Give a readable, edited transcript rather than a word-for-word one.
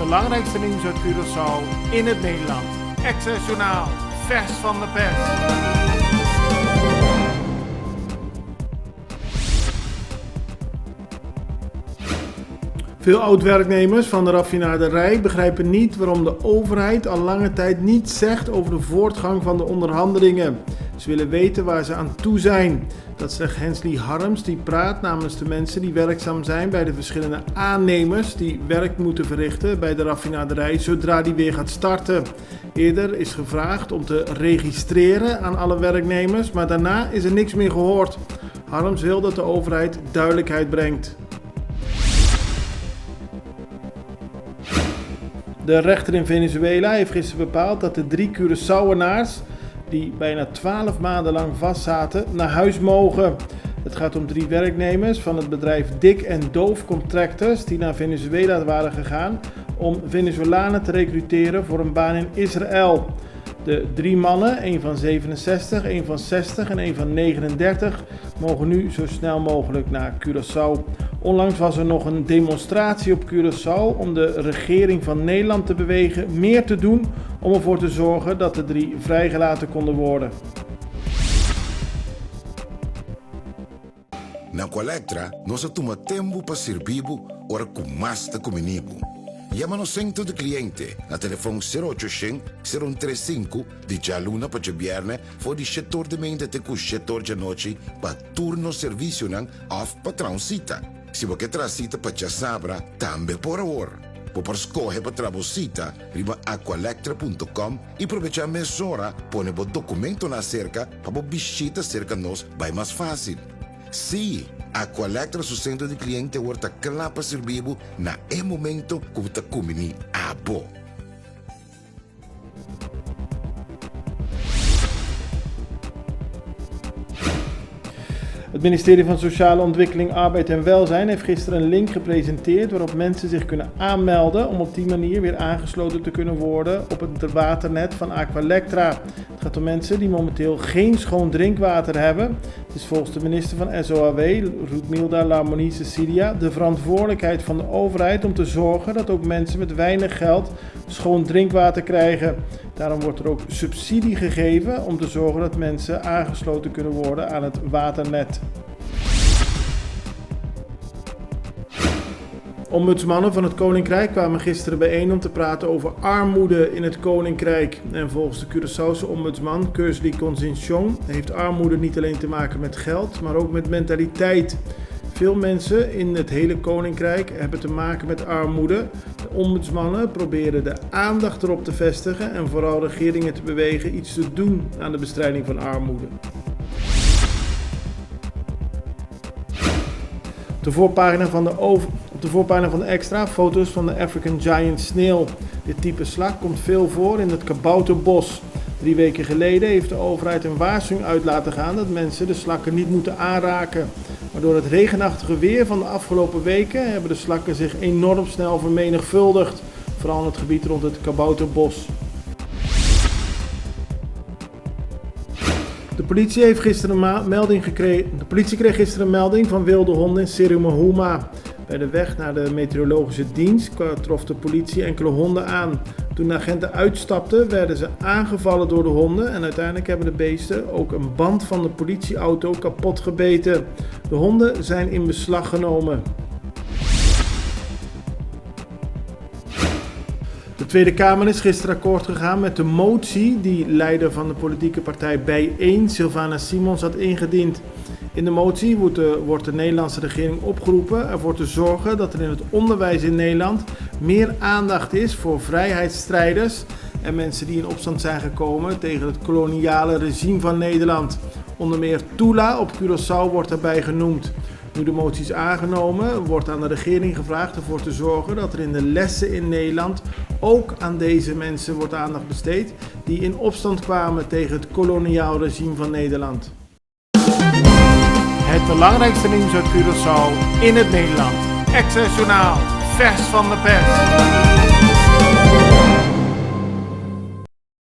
belangrijkste nieuws uit Curaçao in het Nederland. Access Journaal, vers van de pers. Veel oud-werknemers van de raffinaderij begrijpen niet waarom de overheid al lange tijd niets zegt over de voortgang van de onderhandelingen. Ze willen weten waar ze aan toe zijn. Dat zegt Hensley Harms, die praat namens de mensen die werkzaam zijn bij de verschillende aannemers die werk moeten verrichten bij de raffinaderij zodra die weer gaat starten. Eerder is gevraagd om te registreren aan alle werknemers, maar daarna is er niks meer gehoord. Harms wil dat de overheid duidelijkheid brengt. De rechter in Venezuela heeft gisteren bepaald dat de 3 Curaçaoënaars, die bijna 12 maanden lang vastzaten, naar huis mogen. Het gaat om 3 werknemers van het bedrijf Dick & Dove Contractors die naar Venezuela waren gegaan om Venezolanen te recruteren voor een baan in Israël. De 3 mannen, één van 67, één van 60 en één van 39, mogen nu zo snel mogelijk naar Curaçao. Onlangs was er nog een demonstratie op Curaçao om de regering van Nederland te bewegen meer te doen om ervoor te zorgen dat de 3 vrijgelaten konden worden. Na Colectra, nós toma tempo para servir ora com mais de comunico. Llama no centro de cliente na telefone 0800-035 de Jaluna para Viernes voor die setor de mente te setor de noite para turno serviço of patrão cita. Se você traz cita para Sabra, também por hora. Por escolher para trabalhar, riba aqualectra.com e aproveitar a mesura, põe o documento na cerca para visita cerca nós, vai mais fácil. Sim, Aqualectra, seu centro de cliente, está claro para servir na momento que você come a bo. Het ministerie van Sociale Ontwikkeling, Arbeid en Welzijn heeft gisteren een link gepresenteerd waarop mensen zich kunnen aanmelden om op die manier weer aangesloten te kunnen worden op het waternet van Aqualectra. Het gaat om mensen die momenteel geen schoon drinkwater hebben. Het is volgens de minister van SOAW, Roetmilda Lamoni Cecilia, de verantwoordelijkheid van de overheid om te zorgen dat ook mensen met weinig geld schoon drinkwater krijgen. Daarom wordt er ook subsidie gegeven om te zorgen dat mensen aangesloten kunnen worden aan het waternet. Ombudsmannen van het Koninkrijk kwamen gisteren bijeen om te praten over armoede in het Koninkrijk. En volgens de Curaçaose ombudsman Kersley Consintion heeft armoede niet alleen te maken met geld, maar ook met mentaliteit. Veel mensen in het hele Koninkrijk hebben te maken met armoede. De ombudsmannen proberen de aandacht erop te vestigen en vooral regeringen te bewegen iets te doen aan de bestrijding van armoede. Op de voorpagina van de Extra foto's van de African Giant Snail. Dit type slak komt veel voor in het kabouterbos. 3 weken geleden heeft de overheid een waarschuwing uit laten gaan dat mensen de slakken niet moeten aanraken. Maar door het regenachtige weer van de afgelopen weken hebben de slakken zich enorm snel vermenigvuldigd. Vooral in het gebied rond het kabouterbos. De politie kreeg gisteren een melding van wilde honden in Sirumahuma. Bij de weg naar de meteorologische dienst trof de politie enkele honden aan. Toen de agenten uitstapten werden ze aangevallen door de honden en uiteindelijk hebben de beesten ook een band van de politieauto kapot gebeten. De honden zijn in beslag genomen. De Tweede Kamer is gisteren akkoord gegaan met de motie die leider van de politieke partij Bijeen, Sylvana Simons, had ingediend. In de motie wordt de Nederlandse regering opgeroepen ervoor te zorgen dat er in het onderwijs in Nederland meer aandacht is voor vrijheidsstrijders en mensen die in opstand zijn gekomen tegen het koloniale regime van Nederland. Onder meer Tula op Curaçao wordt daarbij genoemd. Nu de motie is aangenomen, wordt aan de regering gevraagd ervoor te zorgen dat er in de lessen in Nederland ook aan deze mensen wordt aandacht besteed die in opstand kwamen tegen het koloniaal regime van Nederland. Het belangrijkste nieuws uit Curaçao in het Nederland. Access Journaal, vers van de pers.